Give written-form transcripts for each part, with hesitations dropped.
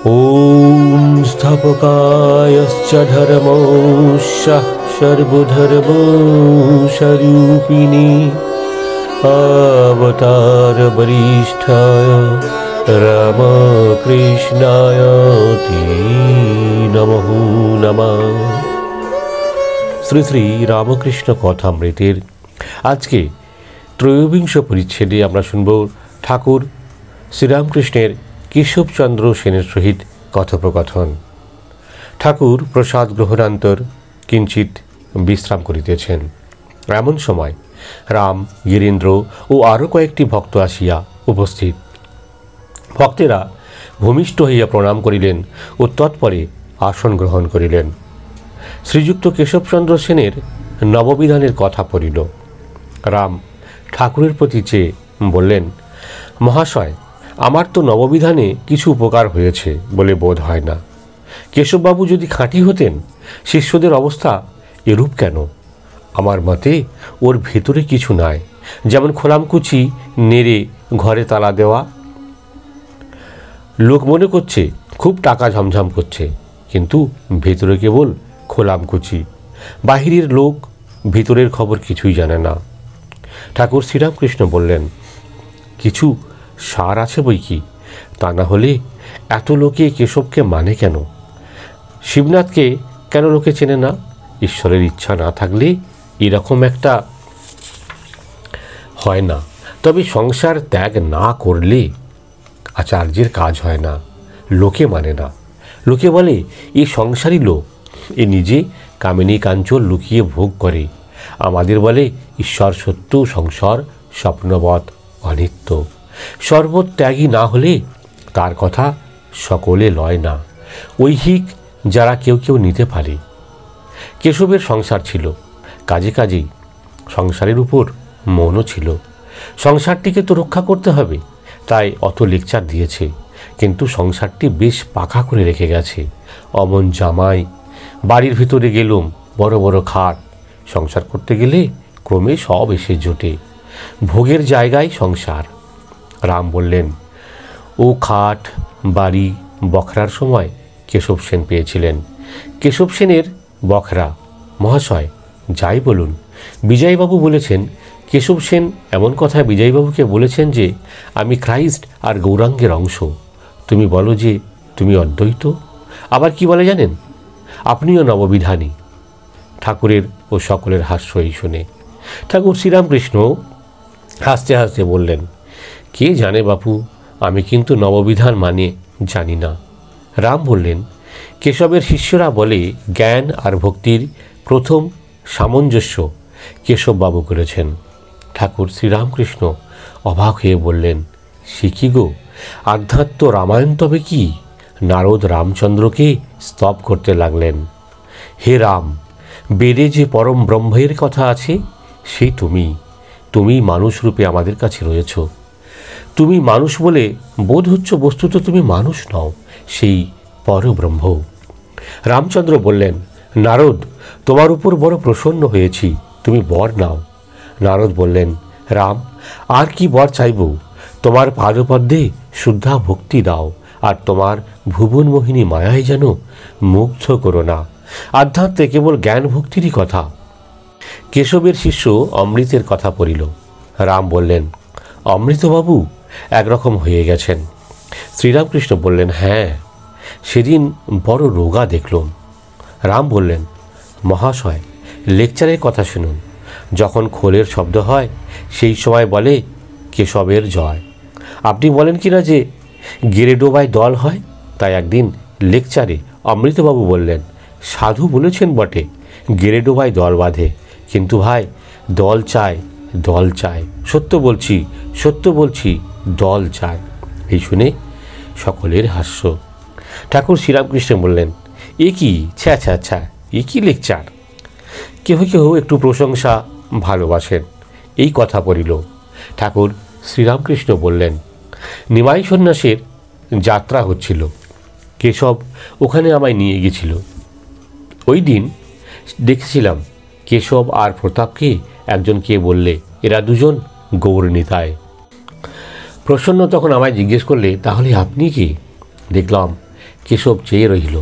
ॐ स्थापकायश्च धर्मोऽस्यः सर्वधर्मस्वरूपिणे अवतारवरिष्ठाय रामकृष्णाय ते नमः नमः। শ্রী শ্রী রামকৃষ্ণ কথামৃতের আজকে ত্রয়োবিংশ পরিচ্ছেদে আমরা শুনব ঠাকুর শ্রীরামকৃষ্ণের কেশবচন্দ্র সেনের সহিত কথোপকথন। ঠাকুর প্রসাদ গ্রহণান্তর কিঞ্চিত বিশ্রাম করিতেছেন। এমন সময় রাম, গিরীন্দ্র ও আরও কয়েকটি ভক্ত আসিয়া উপস্থিত। ভক্তেরা ভূমিষ্ঠ হইয়া প্রণাম করিলেন ও তৎপরে আসন গ্রহণ করিলেন। শ্রীযুক্ত কেশবচন্দ্র সেনের নববিধানের কথা পড়িল। রাম ঠাকুরের প্রতি চেয়ে বললেন, মহাশয়, আমার তো নববিধানে কিছু উপকার হয়েছে বলে বোধ হয় না। কেশববাবু যদি খাঁটি হতেন, শিষ্যদের অবস্থা এরূপ কেন? আমার মতে ওর ভেতরে কিছু নাই, যেমন খোলামকুচি নেড়ে ঘরে তালা দেওয়া। লোক মনে করছে খুব টাকা ঝমঝম করছে, কিন্তু ভেতরে কেবল খোলামকুচি। বাহিরের লোক ভিতরের খবর কিছুই জানে না। ঠাকুর শ্রীরামকৃষ্ণ বললেন, কিছু সার আছে বই কি, তা না হলে এত লোকে কেশবকে মানে কেন? শিবনাথকে কেন লোকে চেনে না? ঈশ্বরের ইচ্ছা না থাকলে এরকম একটা হয় না। তবে সংসার ত্যাগ না করলে আচার্যের কাজ হয় না, লোকে মানে না। লোকে বলে এ সংসারী লোক, এ নিজে কামিনী কাঞ্চন লুকিয়ে ভোগ করে। আমাদের বলে ঈশ্বর সত্য, সংসার স্বপ্নবৎ অনিত্য। সর্বত্যাগী না হলে তার কথা সকলে লয় না। ঐহিক যারা কেউ কেউ নিতে পারে। কেশবের সংসার ছিল, কাজে কাজেই সংসারের উপর মনও ছিল। সংসারটিকে তো রক্ষা করতে হবে, তাই অত লেকচার দিয়েছে। কিন্তু সংসারটি বেশ পাকা করে রেখে গেছে। অমন জামাই, বাড়ির ভিতরে গেলুম, বড় বড় খাট। সংসার করতে গেলে ক্রমে সব এসে জোটে। ভোগের জায়গায় সংসার। রাম বললেন, ও খাট, বাড়ি, বখরার সময় কেশব সেন পেয়েছিলেন। কেশব সেনের বখরা। মহাশয়, যাই বলুন, বিজয়বাবু বলেছেন, কেশব সেন এমন কথা বিজয়বাবুকে বলেছেন যে আমি খ্রাইস্ট আর গৌরাঙ্গের অংশ। তুমি বলো যে তুমি অদ্বৈত। আবার কি বলে জানেন? আপনিও নববিধানী। ঠাকুরের ও সকলের হাস্য এই শুনে ঠাকুর শ্রীরামকৃষ্ণ হাসতে হাসতে বললেন, কে জানে বাপু, আমি কিন্তু নববিধান মানে জানি না। রাম বললেন, কেশবের শিষ্যরা বলে জ্ঞান আর ভক্তির প্রথম সামঞ্জস্য কেশববাবু করেছেন। ঠাকুর শ্রীরামকৃষ্ণ অবাক হয়ে বললেন, সে কি গো, আধ্যাত্ম রামায়ণ তবে কি? নারদ রামচন্দ্রকে স্তব করতে লাগলেন, হে রাম, বেদে যে পরম ব্রহ্মের কথা আছে সেই তুমি মানুষ রূপে আমাদের কাছে রয়েছ। তুমি মানুষ বলে বোধ হচ্ছে, বস্তুত তুমি মানুষ নও, সেই পরব্রহ্ম। রামচন্দ্র বললেন, নারদ, তোমার উপর বড় প্রসন্ন হয়েছি, তুমি বর নাও। নারদ বললেন, রাম, আর কি বর চাইব? তোমার পাদপদ্মে শুদ্ধা ভক্তি দাও, আর তোমার ভুবনমোহিনী মায়ায় যেন মুগ্ধ করো না। আধ্যাত্মে কেবল জ্ঞান ভক্তিরই কথা। কেশবের শিষ্য অমৃতের কথা পড়িল। রাম বললেন, অমৃতবাবু একরকম হয়ে গেছেন। শ্রীরামকৃষ্ণ বললেন, হ্যাঁ, সেদিন বড় রোগা দেখলুম। রাম বললেন, মহাশয়, লেকচারের কথা শুনুন। যখন খোলের শব্দ হয় সেই সময় বলে কেশবের জয়। আপনি বলেন কি না যে গেড়ে ডোবায় দল হয়? তাই একদিন লেকচারে অমৃতবাবু বললেন, সাধু বলেছেন বটে, গেড়ে ডোবায় দল বাঁধে, কিন্তু ভাই দল চায়, দল চায়, সত্য বলছি দল চায়। এই শুনে সকলের হাস্য। ঠাকুর শ্রীরামকৃষ্ণ বললেন, এ কি, ছ্যা, এ কি লেকচার? কেহ কেহ একটু প্রশংসা ভালোবাসেন। এই কথা পড়িল। ঠাকুর শ্রীরামকৃষ্ণ বললেন, নিমাই সন্ন্যাসের যাত্রা হচ্ছিল। কেশব ওখানে আমায় নিয়ে গেছিল। ওই দিন দেখেছিলাম কেশব আর প্রতাপকে একজন কে বললে, এরা দুজন গৌরনীতায়। প্রসন্ন তখন আমায় জিজ্ঞেস করলে, তাহলে আপনি কি? দেখলাম কেশব চেয়ে রইল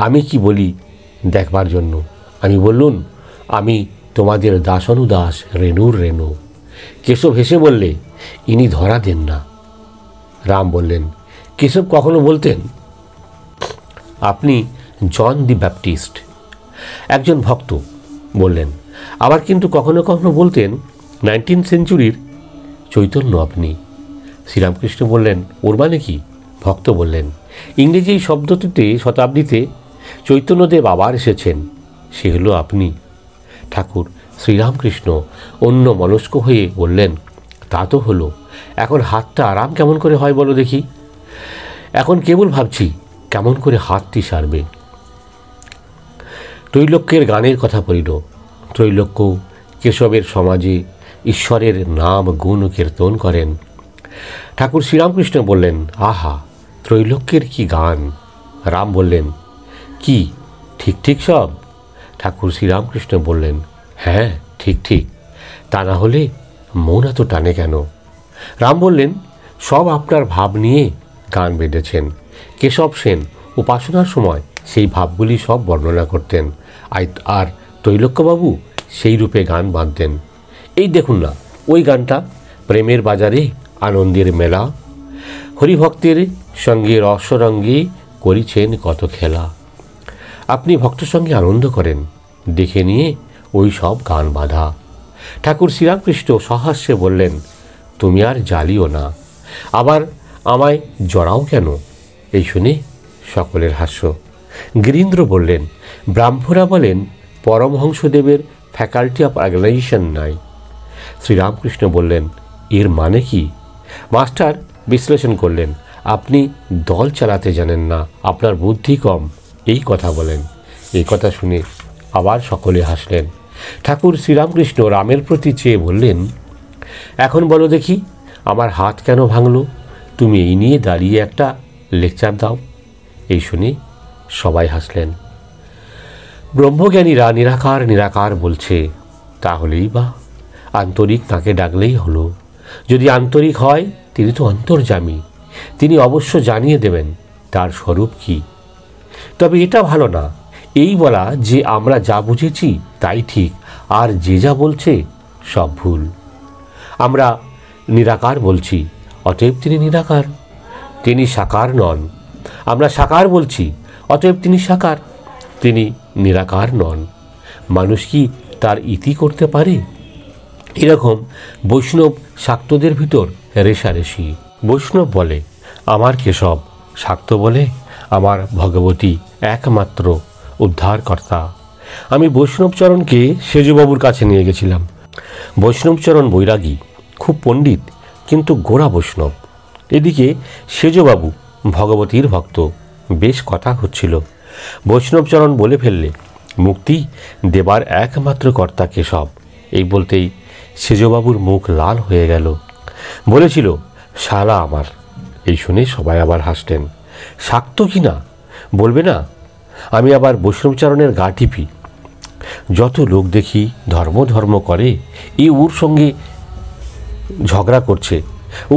আমি কি বলি দেখবার জন্য। আমি বললুম, আমি তোমাদের দাসানুদাস রেণুর রেণু। কেশব হেসে বললে, ইনি ধরা দেন না। রাম বললেন, কেশব কখনো বলতেন, আপনি জন দি ব্যাপটিস্ট। একজন ভক্ত বললেন, আবার কিন্তু কখনো কখনো বলতেন 19th সেঞ্চুরির চৈতন্য আপনি। শ্রীরামকৃষ্ণ বললেন, ওর মানে কি? ভক্ত বললেন, ইংরেজি এই শব্দটিতে শতাব্দীতে চৈতন্যদেব আবার এসেছেন, সে হলো আপনি। ঠাকুর শ্রীরামকৃষ্ণ অন্য মনস্ক হয়ে বললেন, তা তো হলো, এখন হাতটা আরাম কেমন করে হয় বলো দেখি। এখন কেবল ভাবছি কেমন করে হাতটি সারবে। ত্রৈলোক্যের গানের কথা পড়িল। ত্রৈলোক্য কেশবের সমাজে ঈশ্বরের নাম গুণ কীর্তন করেন। ঠাকুর শ্রীরামকৃষ্ণ বললেন, আহা, ত্রৈলোক্যের কি গান। রাম বললেন, কি ঠিক ঠিক সব? ঠাকুর শ্রীরামকৃষ্ণ বললেন, হ্যাঁ ঠিক ঠিক, তা না হলে মন এত টানে কেন? রাম বললেন, সব আপনার ভাব নিয়ে গান বেঁধেছেন। কেশব সেন উপাসনার সময় সেই ভাবগুলি সব বর্ণনা করতেন, আর ত্রৈলোক্যবাবু সেই রূপে গান বাঁধতেন। এই দেখুন না, ওই গানটা, প্রেমের বাজারে আনন্দের মেলা, হরিভক্তের সঙ্গে রসরঙ্গে করিছেন কত খেলা। আপনি ভক্তের সঙ্গে আনন্দ করেন, দেখে নিয়ে ওই সব গান বাঁধা। ঠাকুর শ্রীরামকৃষ্ণ সহাস্যে বললেন, তুমি আর জ্বালিও না, আবার আমায় জড়াও কেন? এই শুনে সকলের হাস্য। গিরীন্দ্র বললেন, ব্রাহ্মরা বলেন পরমহংসদেবের ফ্যাকাল্টি অফ অর্গানাইজেশন নাই। শ্রীরামকৃষ্ণ বললেন, এর মানে কি? মাস্টার বিশ্লেষণ করলেন, আপনি দল চালাতে জানেন না, আপনার বুদ্ধি কম, এই কথা বলেন। এই কথা শুনে আবার সকলে হাসলেন। ঠাকুর শ্রীরামকৃষ্ণ রামের প্রতি চেয়ে বললেন, এখন বলো দেখি আমার হাত কেন ভাঙল? তুমি এই নিয়ে দাঁড়িয়ে একটা লেকচার দাও। এই শুনে সবাই হাসলেন। ব্রহ্মজ্ঞানীরা নিরাকার নিরাকার বলছে, তাহলেই বা আন্তরিক তাকে ডাকলেই হলো। যদি আন্তরিক হয় তিনি তো অন্তর্যামী, তিনি অবশ্য জানিয়ে দেবেন তার স্বরূপ কি। তবে এটা ভালো না এই বলা যে আমরা যা বুঝেছি তাই ঠিক, আর যে যা বলছে সব ভুল। আমরা নিরাকার বলছি, অতএব তিনি নিরাকার, তিনি সাকার নন। আমরা সাকার বলছি, অতএব তিনি সাকার, তিনি নিরাকার নন। মানুষ কি তার ইতি করতে পারে? এরকম বৈষ্ণব শাক্তদের ভিতর রেশারেশি। বৈষ্ণব বলে আমার কেশব, শাক্ত বলে আমার ভগবতী একমাত্র উদ্ধারকর্তা। আমি বৈষ্ণবচরণকে সেজবাবুর কাছে নিয়ে গেছিলাম। বৈষ্ণবচরণ বৈরাগী, খুব পণ্ডিত, কিন্তু গোড়া বৈষ্ণব। এদিকে সেজবাবু ভগবতীর ভক্ত। বেশ কথা হচ্ছিল। বৈষ্ণবচরণ বলে ফেললে, মুক্তি দেবার একমাত্র কর্তা কেশব। এই বলতেই সেজবাবুর মুখ লাল হয়ে গেল। বলেছিল, শালা আমার। এই শুনে সবাই আবার হাসলেন। শাক্ত কি না বলবে না? আমি আবার বৈষ্ণবচরণের গা টিপি। যত লোক দেখি ধর্ম ধর্ম করে, ওর সঙ্গে ঝগড়া করছে,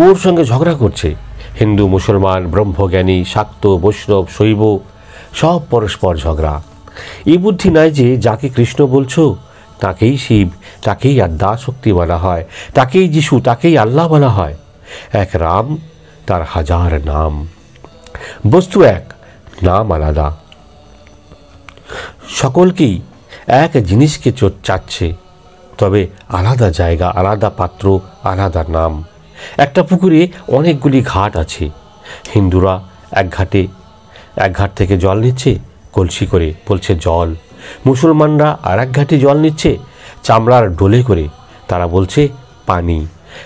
ওর সঙ্গে ঝগড়া করছে। হিন্দু, মুসলমান, ব্রহ্মজ্ঞানী, শাক্ত, বৈষ্ণব, শৈব সব পরস্পর ঝগড়া। এই বুদ্ধি নাই যে যাকে কৃষ্ণ বলছো তাকেই শিব, তাকেই আদ্যা শক্তি বলা হয়, তাকেই যিশু, তাকেই আল্লাহ বলা হয়। এক রাম, তার হাজার নাম, বস্তু এক, নাম আলাদা। সকলকেই এক জিনিসকে চাচ্ছে, তবে আলাদা জায়গা, আলাদা পাত্র, আলাদা নাম। একটা পুকুরে অনেকগুলি ঘাট আছে। হিন্দুরা এক ঘাট থেকে জল নিচ্ছে কলসি করে, বলছে জল। মুসলমানরা আর এক ঘাটে জল নিচ্ছে চামড়ার ডোলে করে, তারা বলছে পানি।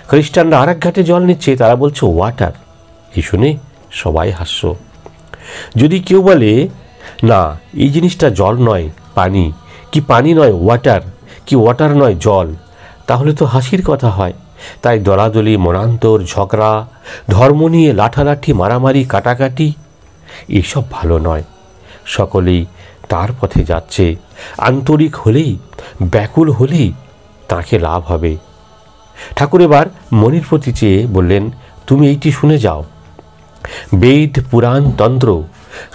খ্রিস্টানরা আর এক ঘাটে জল নিচ্ছে, তারা বলছে ওয়াটার। এই শুনে সবাই হাস্য। যদি কেউ বলে না এই জিনিসটা জল নয় পানি, কি পানি নয় ওয়াটার, কি ওয়াটার নয় জল, তাহলে তো হাসির কথা হয়। তাই দলাদলি, মনান্তর, ঝগড়া, ধর্ম নিয়ে লাঠালাঠি, মারামারি, কাটাকাটি এসব ভালো নয়। সকলেই তার পথে যাচ্ছে। আন্তরিক হলেই, ব্যাকুল হলেই তাকে লাভ হবে। ঠাকুর এবার মনির প্রতি চেয়ে বললেন, তুমি এইটি শুনে যাও। বেদ, পুরাণ, তন্ত্র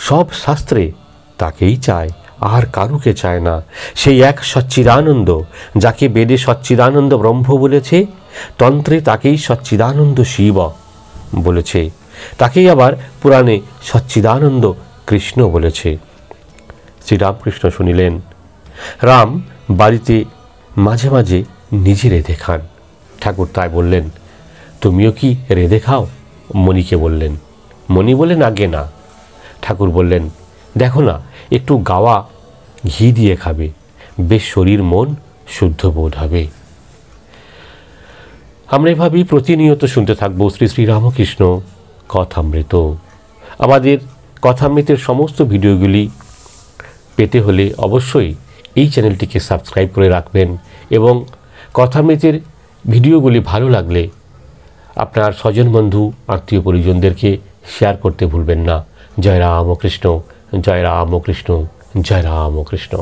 সব শাস্ত্রে তাকেই চায়, আর কারুকে চায় না। সেই এক সচ্চিদানন্দ, যাকে বেদে সচ্চিদানন্দ ব্রহ্ম বলেছে, তন্ত্রে তাকেই সচ্চিদানন্দ শিব বলেছে, তাকেই আবার পুরাণে সচ্চিদানন্দ কৃষ্ণ বলেছে। শ্রীরামকৃষ্ণ শুনিলেন, রাম বাড়িতে মাঝে মাঝে নিজে রেঁধে খান। ঠাকুর তাই বললেন, তুমিও কি রেঁধে খাও? মণিকে বললেন। মণি বললেন, আগে না। ঠাকুর বললেন, দেখো না, একটু গাওয়া ঘি দিয়ে খাবে, বেশ শরীর মন শুদ্ধ বোধ হবে। আমরা এভাবেই প্রতিনিয়ত শুনতে থাকবো শ্রী শ্রী রামকৃষ্ণ কথামৃত। আমাদের কথামৃতের সমস্ত ভিডিওগুলি পেতে হলে অবশ্যই এই চ্যানেলটিকে সাবস্ক্রাইব করে রাখবেন, এবং কথামৃতের ভিডিওগুলি ভালো লাগলে আপনার স্বজন বন্ধু আত্মীয় পরিজনদেরকে শেয়ার করতে ভুলবেন না। জয় রামকৃষ্ণ, জয় রামকৃষ্ণ, জয় রামকৃষ্ণ।